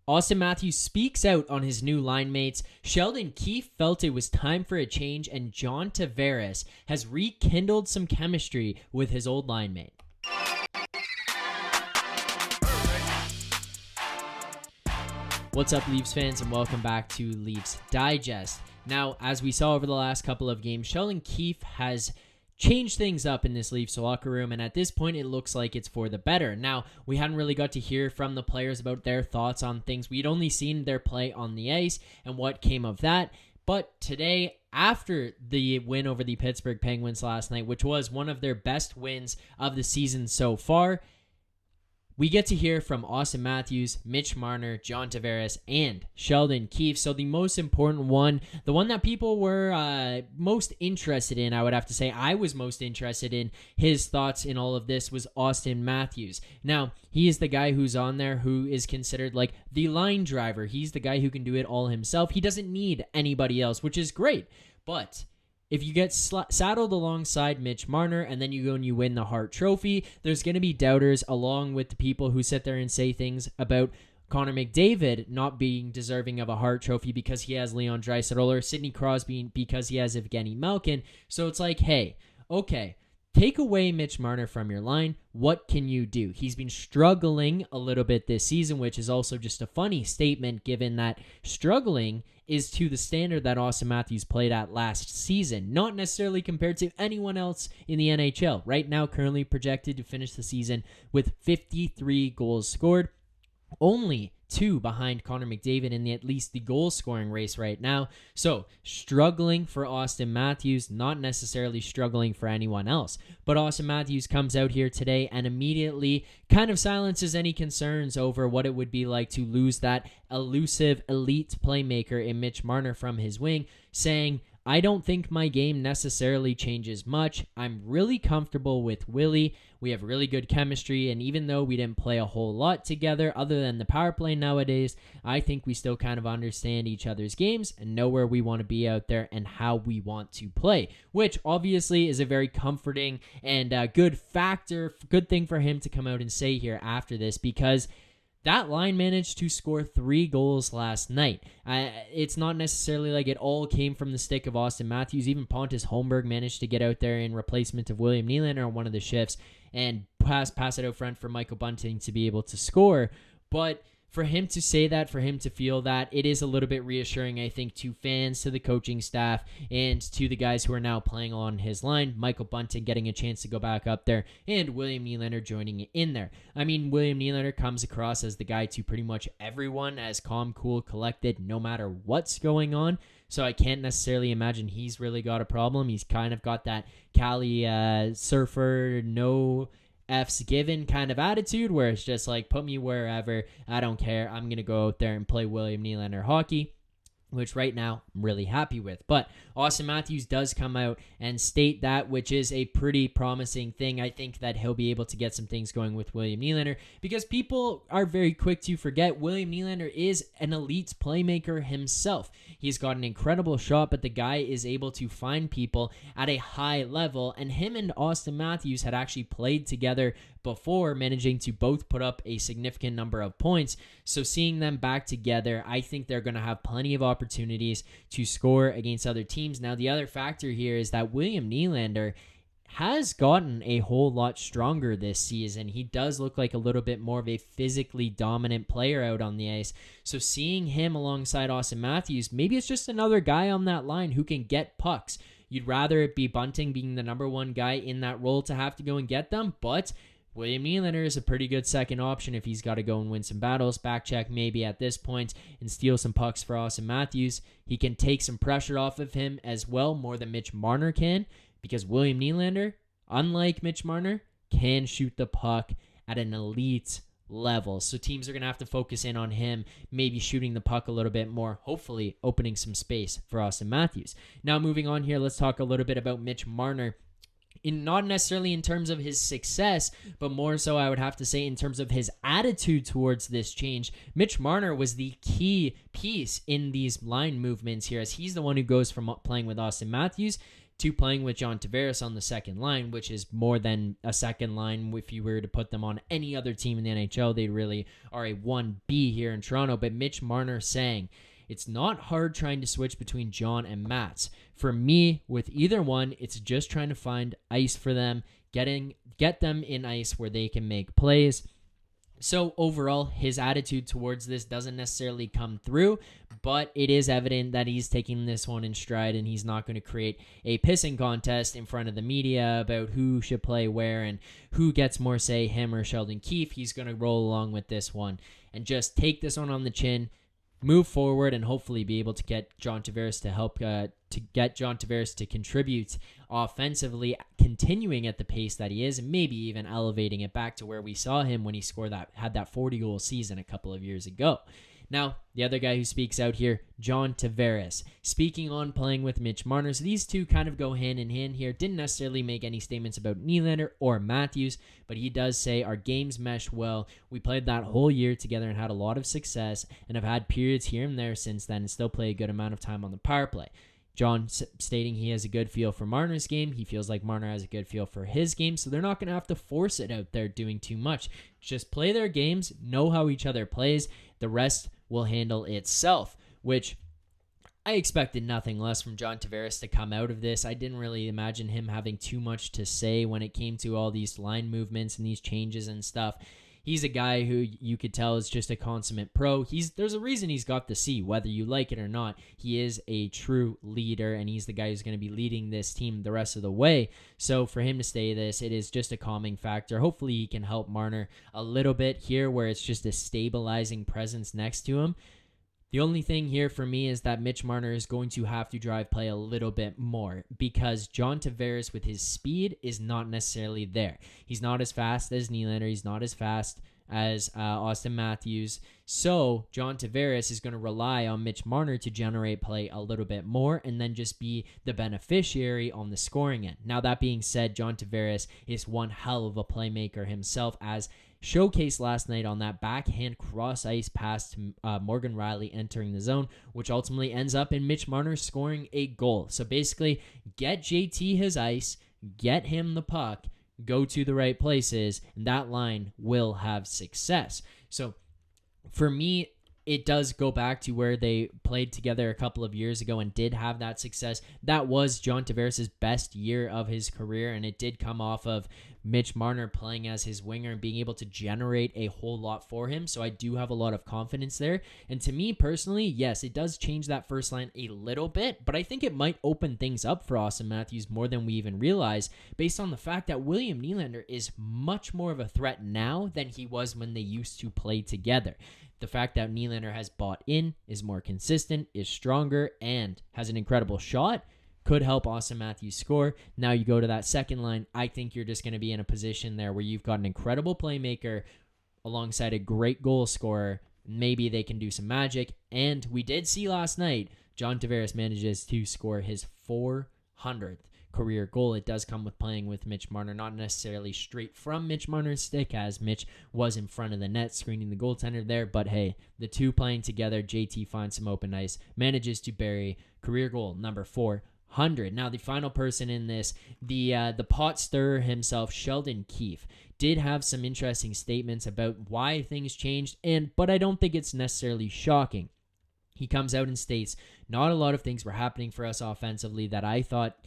Auston Matthews speaks out on his new line mates. Sheldon Keefe felt it was time for a change, and John Tavares has rekindled some chemistry with his old line mate. What's up, Leafs fans, and welcome back to Leafs Digest. Now, as we saw over the last couple of games, Sheldon Keefe has changed things up in this Leafs locker room, and at this point it looks like it's for the better. Now, we hadn't really got to hear from the players about their thoughts on things. We'd only seen their play on the ice and what came of that. But today, after the win over the Pittsburgh Penguins last night, which was one of their best wins of the season so far, we get to hear from Auston Matthews, Mitch Marner, John Tavares, and Sheldon Keefe. So the most important one, the one that people were most interested in, I would have to say, I was most interested in his thoughts in all of this, was Auston Matthews. Now, he is the guy who's on there who is considered like the line driver. He's the guy who can do it all himself. He doesn't need anybody else, which is great. But if you get saddled alongside Mitch Marner and then you go and you win the Hart Trophy, there's going to be doubters along with the people who sit there and say things about Connor McDavid not being deserving of a Hart Trophy because he has Leon Draisaitl, or Sidney Crosby because he has Evgeny Malkin. So it's like, hey, okay, take away Mitch Marner from your line. What can you do? He's been struggling a little bit this season, which is also just a funny statement given that struggling is to the standard that Auston Matthews played at last season, not necessarily compared to anyone else in the NHL. Right now, currently projected to finish the season with 53 goals scored, only 2 behind Connor McDavid in at least the goal scoring race right now. So struggling for Auston Matthews, not necessarily struggling for anyone else. But Auston Matthews comes out here today and immediately kind of silences any concerns over what it would be like to lose that elusive elite playmaker in Mitch Marner from his wing, saying, I don't think my game necessarily changes much. I'm really comfortable with Willie. We have really good chemistry, and even though we didn't play a whole lot together other than the power play nowadays, I think we still kind of understand each other's games and know where we want to be out there and how we want to play, which obviously is a very comforting and good thing for him to come out and say here after this, because that line managed to score 3 goals last night. It's not necessarily like it all came from the stick of Auston Matthews. Even Pontus Holmberg managed to get out there in replacement of William Nylander on one of the shifts and pass it out front for Michael Bunting to be able to score. But for him to say that, for him to feel that, it is a little bit reassuring, I think, to fans, to the coaching staff, and to the guys who are now playing on his line. Michael Bunting getting a chance to go back up there, and William Nylander joining in there. I mean, William Nylander comes across as the guy to pretty much everyone, as calm, cool, collected, no matter what's going on. So I can't necessarily imagine he's really got a problem. He's kind of got that Cali surfer, no F's given kind of attitude where it's just like, put me wherever, I don't care, I'm going to go out there and play William Nylander hockey, which right now I'm really happy with. But Auston Matthews does come out and state that, which is a pretty promising thing. I think that he'll be able to get some things going with William Nylander, because people are very quick to forget William Nylander is an elite playmaker himself. He's got an incredible shot, but the guy is able to find people at a high level, and him and Auston Matthews had actually played together before, managing to both put up a significant number of points. So seeing them back together, I think they're going to have plenty of opportunities to score against other teams. Now, the other factor here is that William Nylander has gotten a whole lot stronger this season. He does look like a little bit more of a physically dominant player out on the ice. So seeing him alongside Auston Matthews, maybe it's just another guy on that line who can get pucks. You'd rather it be Bunting being the number one guy in that role to have to go and get them, but William Nylander is a pretty good second option if he's got to go and win some battles, back check maybe at this point, and steal some pucks for Auston Matthews. He can take some pressure off of him as well, more than Mitch Marner can, because William Nylander, unlike Mitch Marner, can shoot the puck at an elite level. So teams are going to have to focus in on him, maybe shooting the puck a little bit more, hopefully opening some space for Auston Matthews. Now moving on here, let's talk a little bit about Mitch Marner. Not necessarily in terms of his success, but more so I would have to say in terms of his attitude towards this change. Mitch Marner was the key piece in these line movements here, as he's the one who goes from playing with Auston Matthews to playing with John Tavares on the second line, which is more than a second line. If you were to put them on any other team in the NHL, they really are a 1B here in Toronto. But Mitch Marner saying, it's not hard trying to switch between John and Mats. For me, with either one, it's just trying to find ice for them, get them in ice where they can make plays. So overall, his attitude towards this doesn't necessarily come through, but it is evident that he's taking this one in stride, and he's not going to create a pissing contest in front of the media about who should play where and who gets more say, him or Sheldon Keefe. He's going to roll along with this one and just take this one on the chin, move forward, and hopefully be able to get John Tavares to contribute offensively, continuing at the pace that he is, and maybe even elevating it back to where we saw him when he had that 40-goal season a couple of years ago. Now, the other guy who speaks out here, John Tavares, speaking on playing with Mitch Marner. So these two kind of go hand in hand here. Didn't necessarily make any statements about Nylander or Matthews, but he does say our games mesh well. We played that whole year together and had a lot of success, and have had periods here and there since then and still play a good amount of time on the power play. John stating he has a good feel for Marner's game. He feels like Marner has a good feel for his game, so they're not going to have to force it out there doing too much. Just play their games, know how each other plays. The rest will handle itself, which I expected nothing less from John Tavares to come out of this. I didn't really imagine him having too much to say when it came to all these line movements and these changes and stuff. He's a guy who you could tell is just a consummate pro. There's a reason he's got the C, whether you like it or not. He is a true leader, and he's the guy who's going to be leading this team the rest of the way. So for him to say this, it is just a calming factor. Hopefully he can help Marner a little bit here, where it's just a stabilizing presence next to him. The only thing here for me is that Mitch Marner is going to have to drive play a little bit more, because John Tavares with his speed is not necessarily there. He's not as fast as Nylander. He's not as fast as Auston Matthews. So John Tavares is going to rely on Mitch Marner to generate play a little bit more and then just be the beneficiary on the scoring end. Now, that being said, John Tavares is one hell of a playmaker himself, as showcased last night on that backhand cross-ice pass to Morgan Rielly entering the zone, which ultimately ends up in Mitch Marner scoring a goal. So basically, get JT his ice, get him the puck, go to the right places, and that line will have success. So for me, it does go back to where they played together a couple of years ago and did have that success. That was John Tavares' best year of his career, and it did come off of Mitch Marner playing as his winger and being able to generate a whole lot for him. So I do have a lot of confidence there. And to me personally, yes, it does change that first line a little bit, but I think it might open things up for Auston Matthews more than we even realize, based on the fact that William Nylander is much more of a threat now than he was when they used to play together. The fact that Nylander has bought in, is more consistent, is stronger, and has an incredible shot could help Auston Matthews score. Now you go to that second line, I think you're just going to be in a position there where you've got an incredible playmaker alongside a great goal scorer. Maybe they can do some magic. And we did see last night, John Tavares manages to score his 400th career goal. It does come with playing with Mitch Marner, not necessarily straight from Mitch Marner's stick, as Mitch was in front of the net screening the goaltender there, but hey, the two playing together, JT finds some open ice, manages to bury career goal number 400. Now the final person in this, the pot stirrer himself, Sheldon Keefe, did have some interesting statements about why things changed, but I don't think it's necessarily shocking. He comes out and states, not a lot of things were happening for us offensively that I thought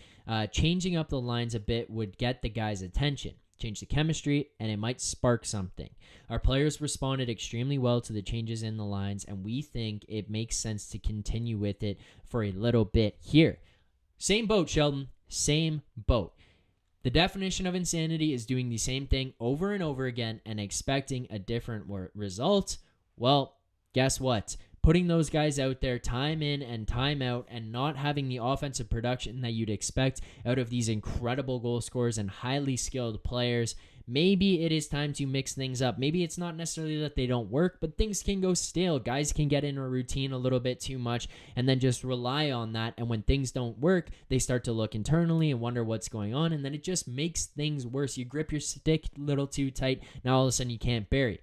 changing up the lines a bit would get the guys' attention, change the chemistry, and it might spark something. Our players responded extremely well to the changes in the lines, and we think it makes sense to continue with it for a little bit here. Same boat, Sheldon. Same boat. The definition of insanity is doing the same thing over and over again and expecting a different result. Well, guess what? Putting those guys out there time in and time out and not having the offensive production that you'd expect out of these incredible goal scorers and highly skilled players, maybe it is time to mix things up. Maybe it's not necessarily that they don't work, but things can go stale. Guys can get in a routine a little bit too much and then just rely on that. And when things don't work, they start to look internally and wonder what's going on. And then it just makes things worse. You grip your stick a little too tight. Now all of a sudden you can't bury.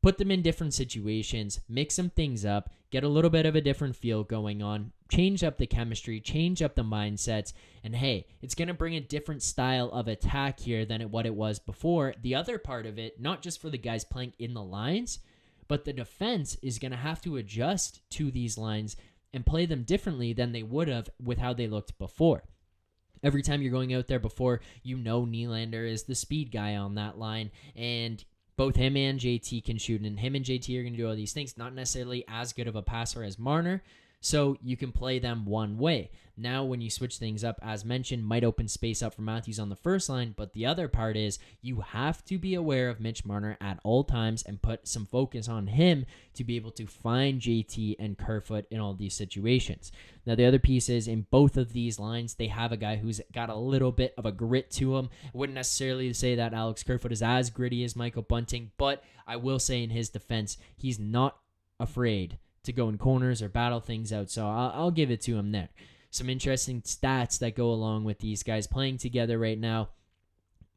Put them in different situations, mix some things up, get a little bit of a different feel going on, change up the chemistry, change up the mindsets, and hey, it's going to bring a different style of attack here than what it was before. The other part of it, not just for the guys playing in the lines, but the defense is going to have to adjust to these lines and play them differently than they would have with how they looked before. Every time you're going out there before, Nylander is the speed guy on that line, and both him and JT can shoot, and him and JT are going to do all these things. Not necessarily as good of a passer as Marner, so you can play them one way. Now, when you switch things up, as mentioned, might open space up for Matthews on the first line, but the other part is you have to be aware of Mitch Marner at all times and put some focus on him to be able to find JT and Kerfoot in all these situations. Now, the other piece is in both of these lines, they have a guy who's got a little bit of a grit to him. I wouldn't necessarily say that Alex Kerfoot is as gritty as Michael Bunting, but I will say in his defense, he's not afraid to go in corners or battle things out, so I'll give it to him there. Some interesting stats that go along with these guys playing together right now.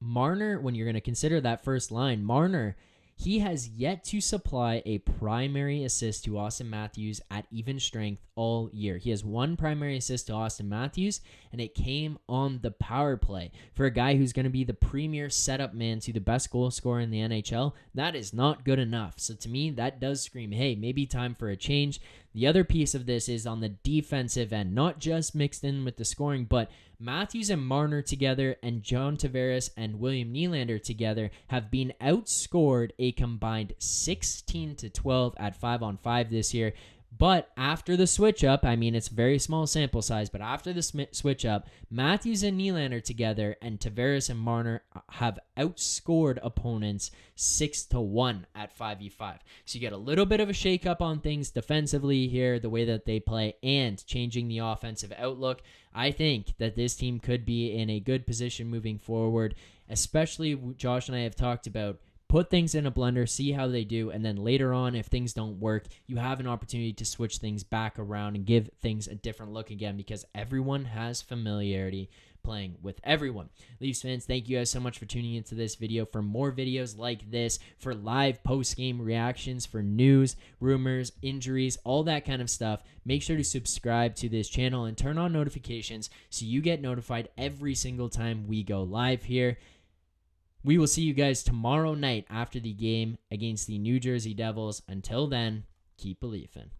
Marner, when you're going to consider that first line, Marner, he has yet to supply a primary assist to Auston Matthews at even strength all year. He has one primary assist to Auston Matthews, and it came on the power play. For a guy who's going to be the premier setup man to the best goal scorer in the NHL, that is not good enough. So to me, that does scream, hey, maybe time for a change. The other piece of this is on the defensive end, not just mixed in with the scoring, but Matthews and Marner together and John Tavares and William Nylander together have been outscored a combined 16-12 at 5-on-5 this year. But after the switch up, I mean, it's a very small sample size, but after the switch up, Matthews and Nylander together and Tavares and Marner have outscored opponents 6-1 at 5v5. So you get a little bit of a shakeup on things defensively here, the way that they play, and changing the offensive outlook. I think that this team could be in a good position moving forward, especially Josh and I have talked about. Put things in a blender, see how they do, and then later on, if things don't work, you have an opportunity to switch things back around and give things a different look again, because everyone has familiarity playing with everyone. Leafs fans, thank you guys so much for tuning into this video. For more videos like this, for live post-game reactions, for news, rumors, injuries, all that kind of stuff, make sure to subscribe to this channel and turn on notifications so you get notified every single time we go live here. We will see you guys tomorrow night after the game against the New Jersey Devils. Until then, keep believing.